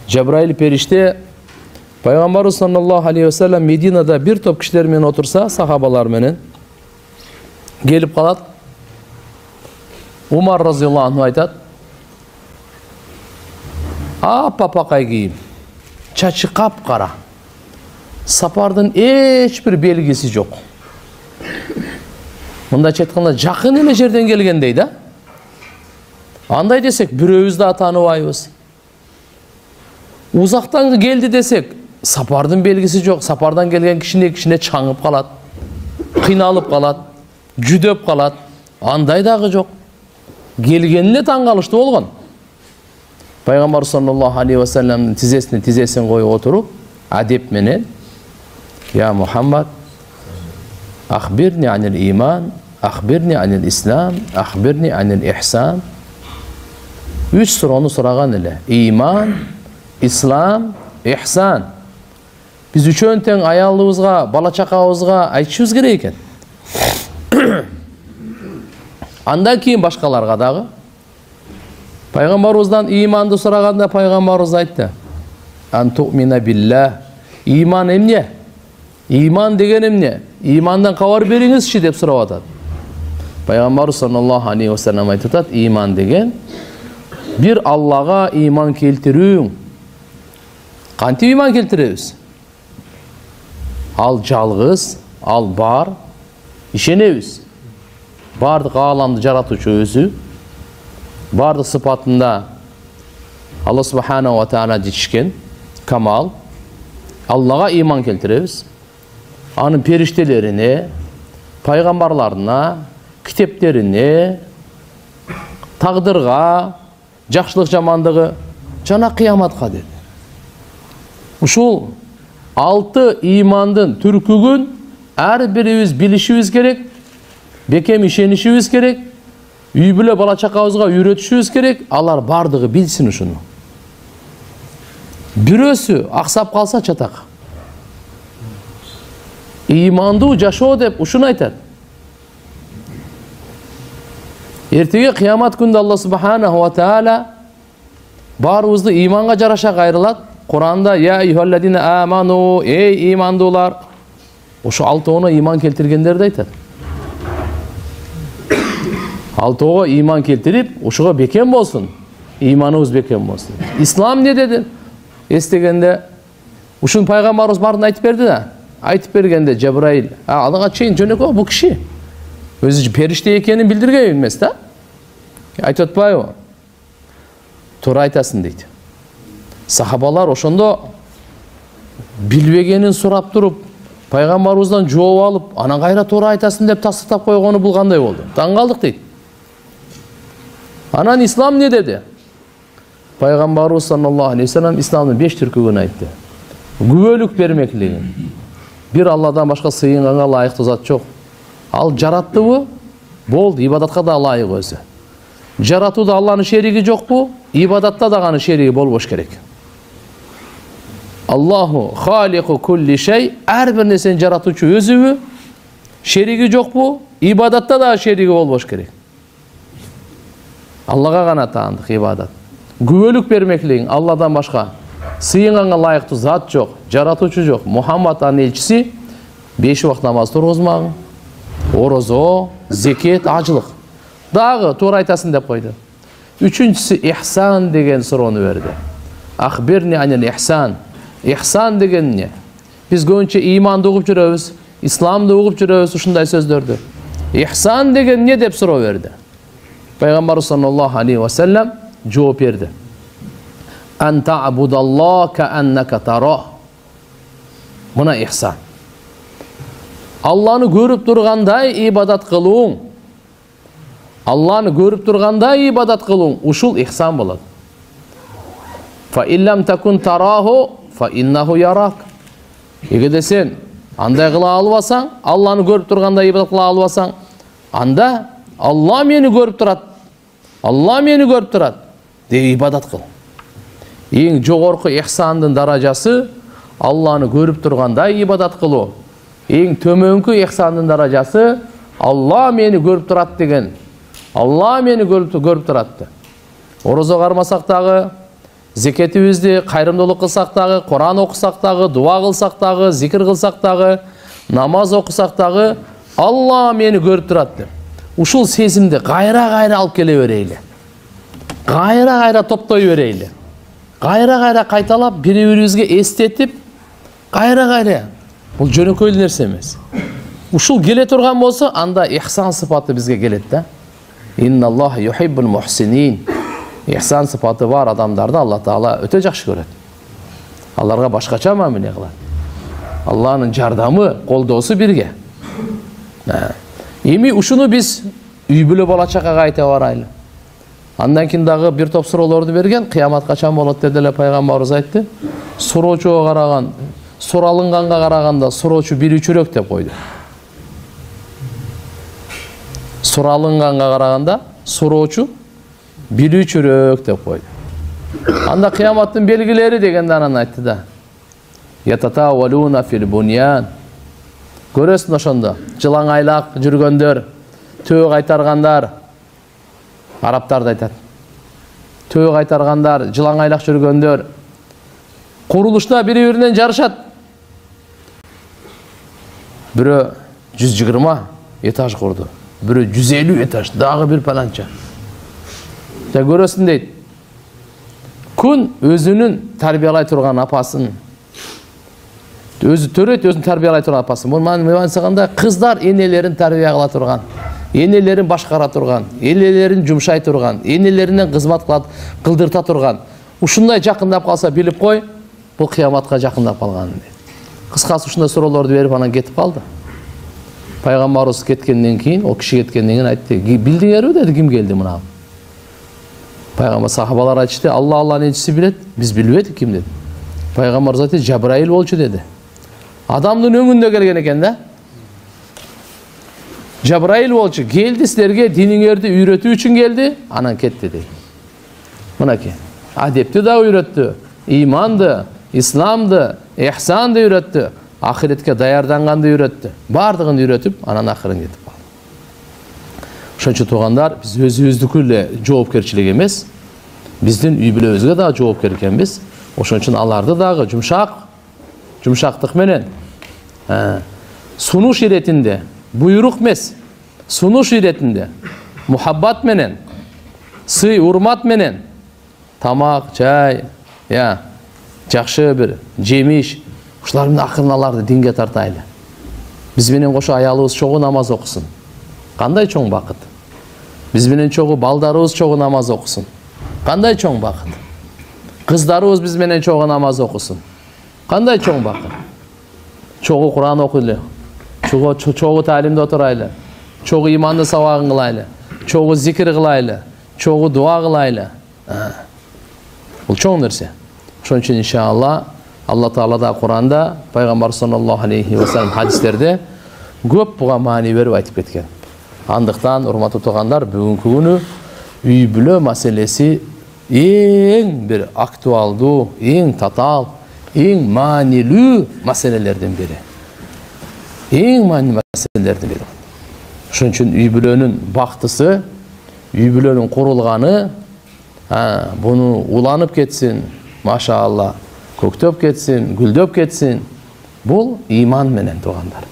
Cebrail perişte Peygamber sallallahu aleyhi ve sellem Medina'da bir top kişiler menen otursa, sahabalar menen gelip kalat. Umar radıyallahu anh aytat. Papakay giyim. Çaçı kapkara. Sapardan hiçbir belgisi yok. Mında aytkanda жақын эле жерден келгендей да. Андай десек, бирөөбүз да тааныбайбыз. Uzaktan geldi desek, sapardan belgisi yok. Sapardan gelgen kişine çаңып kalat, kıynalıp kalat, cüdöp kalat. Андай dagı yok. Gelgenine taң kalıştı olgan. Peygamber sallallahu aleyhi ve sellem'in tizesini koyup oturup, adep menen, ya Muhammed, akhbirni anil iman, akhbirni anil islam, akhbirni anil ihsan. 3 sorunu soragan ele. İman, İslam, ihsan. Biz üçön teң ayalыбызга, бала чакабызга айтышыбыз керек экен. Андан кийин башкаларга дагы. Пайгамбарыбыздан иманды сураганда пайгамбарыбыз айтты. Антумина биллах. Иман эмне? Иман деген эмне? Имандан кабар бериңизчи деп сурап атат. Пайгамбар саллаллаху алейхи ва саллям айтат, иман деген bir Allah'a iman keltirүүң. Кантип иман келтиребиз? Ал жалгыз, ал бар, ишенебиз. Бардык ааламды жаратуучу өзү, бардык сыпатында Алла субханаху ва тааля жетишкен, камал. Аллага иман келтиребиз. Анын периштелерине, пайгамбарларына, китептерине, тагдырга, жакшылык жамандыгы жана кыяматка dedi. Ушул 6 имандын түркүгүн ар бирибиз билишибиз керек, бекем ишенишибиз керек, үй бүлө бала чакабызга үйрөтүшүбүз керек, алар бардыгы билсин ушуну. Бирөөсү аксап калса чатак. Имандуу жашоо деп ушуну айтат. Эртеге кыямат күндө Алла субханаху ва тааля баарыбызды иманга жараша кайрылат. Куранда я айюхаллазина аману, эй имандуулар. Ошо 6 иман келтиргендерди айтат. 6 иман келтирип, ошого бекем болсун. Иманыбыз бекем болсун. Ислам не dedi? Эстегенде ушун пайгамбарыбыз барын айтып берди да. Айтып бергенде Cebrail, алыга чейин жөнөкөй бул киши өзү периште экенин билдирген эмес да. Айтып атпайбы? Туура айтасың дейт. Сахабалар ошондо билбегенин сурап туруп, пайгамбарыбыздан жооп алып, анан кайра туура айтасың деп тастыктап койгону булгандай болду. Таң калдык дейт. Анан ислам не dedi? Пайгамбарыбыз саллаллаху алейхи ва саллям исламдын 5 түркүгүн айтты. Күбөлүк бермеклигин. Bir Allah'dan başka sığınğana layıktı zat çok. Al jarattыбы? Boldu, ibadатка да layık özü. Jaratууда Allah'ın şeriki yok bu, ibadatta da gany şeriki bolboş gerek. Allahu haliku kulli şey, her bir neseni jaratуучу özü, şeriki yok bu, ibadatta da şeriki bolboş gerek. Allah'a gana taandık ibadat. Күбөлүк бермекligin, Allah'dan başka sığınğana layıktı zat yok, jaratуучу yok. Muhammed'ın elçisi 5 vakt namaz turguzmagın, orozо, zeket, acılık. Dagı tуура айтасың деп koydu. Üçüncüsü ihsan degen sorunu verdi. Akhbirni anil ihsan. İhsan degen ne? Biz köpünçe imanды okup жүрөбүz, İslamды okup жүрөбүz ушундай сөздөрдү. İhsan degen ne dep суроо verdi. Peygamber sallallahu aleyhi ve sellem жооп берди. An ta'budallaha ka'annaka tarah. Muna ihsan. Allah'ını görüp durganday ibadat kılууң. Allah'ını görüp durganday ibadat kılууң. Uşul ihsan bolot. Fa illam takun tarahu fa innahu yarak. Egerde sen андай kıla albasaң, Allah'ını görüp durganday ibadat kıla albasaң, anda Allah meni görüp turat. Allah meni görüp turat. Деп ibadat kıl. Eң жогорку ihsandын darajасы Allah'ını görüp durganday ibadat kılуу. Eң төмөнкү ihsandын darajасы Allah meni görüp turat degen. Allah meni görüp turatты. Orozo karmasak dagı, зекетибизди кайрымдуулук кылсак дагы, Куран окусак дагы, дуа кылсак дагы, зикир кылсак дагы, намаз окусак дагы Алла мени көрүп турат деп. Ушул сезимди кайра алып келе берейли. Кайра топтой берейли. Кайра кайталап бири-бирибизге эстетип, кайра. Бул жөнөкөй нерсе эмес. Ушул келе турган болсо, анда ихсан сыпаты бизге келет да. Инналлаха юхиббул мухсинин. Ихсан сыпаты бар адамдарды Алла Таала өтө жакшы көрөт. Аларга башкача мамиле кылат. Алланын жардамы, колдоосу бирге. Эми ушуну биз үй бүлө бала чакага айта барайлы. Андан кийин дагы бир топ суроолорду берген, кыямат качан болот деп деле пайгамбарыбыз айтты. Суроочуга караган, суралынганга караганда суроочу билүүчүрөөк деп койду. Суралынганга караганда суроочу билүүчүрөөк деп койду. Анда кыяматтын белгилери дегенде анан айтты да. Ятатавалуна фил буньян. Көрөсүң ошондо, жылаңайлак жүргөндөр, төө кайтаргандар, арабтарды айтат. Төө кайтаргандар, жылаңайлак жүргөндөр, курулушта бири-биринен жарышат. Бирөө 120 этаж курду, бирөө 150 этаж, дагы бир паланча. Көрөсүң дейт. Күн өзүнүн тарбиялай турган апасын, өзү төрөйт, өзүн тарбиялай турган апасын. Бул мансаганда кыздар энелерин тарбия кыла турган, энелерин башкара турган, энелерин жумшай турган, энелерине кызмат кылдырта турган. Ушундай жакындап калса билип кой, бул кыяматка жакындап калган. Кыскасы ушундай суроолорду берип анан кетип калды. Пайгамбарыбыз кеткенден кийин, о киши кеткенден кийин айтты: "Билдиңерби?" деди, "Ким келди мына?" Пайгамбар сахабалар айтышты: "Алланын элчиси билет, биз билбедик ким" деди. Пайгамбарыбыз айтты: "Жабраил болчу" деди. Адамдын өңүндө келген экен да. Жабраил болчу, келди силерге диниңерди үйрөтүү үчүн келди, анан кетти дейт. Мынакей. Адепти да үйрөттү, иманды, исламды, ихсанды үйрөттү, ахиретке даярданганды үйрөттү. Бардыгын үйрөтүп, анан акырын кетип калды. Ошон үчүн туугандар, биз өзүбүздүкү эле жоопкерчилик эмес, биздин үй бүлөбүзгө дагы жоопкер экенбиз. Ошон үчүн аларды дагы жумшактык менен, сунуш иретинде, буйрук эмес, сунуш иретинде, мухаббат менен, сый урмат менен, тамак, чай, жакшы бир жемиш, ушулар менен акырын аларды динге тартайлы. Биз менен кошо аялыбыз чогуу намаз окусун. Кандай чоң бакыт. Биз менен чогуу балдарыбыз чогуу намаз окусун. Кандай чоң бакыт. Кыздарыбыз биз менен чогуу намаз окусун. Кандай чоң бакыт. Чогуу Куран окуйлу. Чогуу талимде отурайлы. Чогуу иманды сабагын кылайлы. Чогуу зикир кылайлы. Чогуу дуа кылайлы. Бул чоң нерсе. Ошон үчүн иншалла Алла Таала да Куранда, Пайгамбар саллаллаху алейхи ва саллям хадистерде көп буга маани берип айтып кеткен. Андыктан, урматтуу туугандар, бүгүнкү күнү үй бүлө маселеси эң бир актуалдуу, эң татаал, эң маанилүү маселелерден бири. Эң маанилүү маселелерден бири. Ошон үчүн үй бүлөнүн бактысы, үй бүлөнүн курулганы, буну уланып кетсин, машаалла, көктөп кетсин, гүлдөп кетсин, бул иман менен туугандар.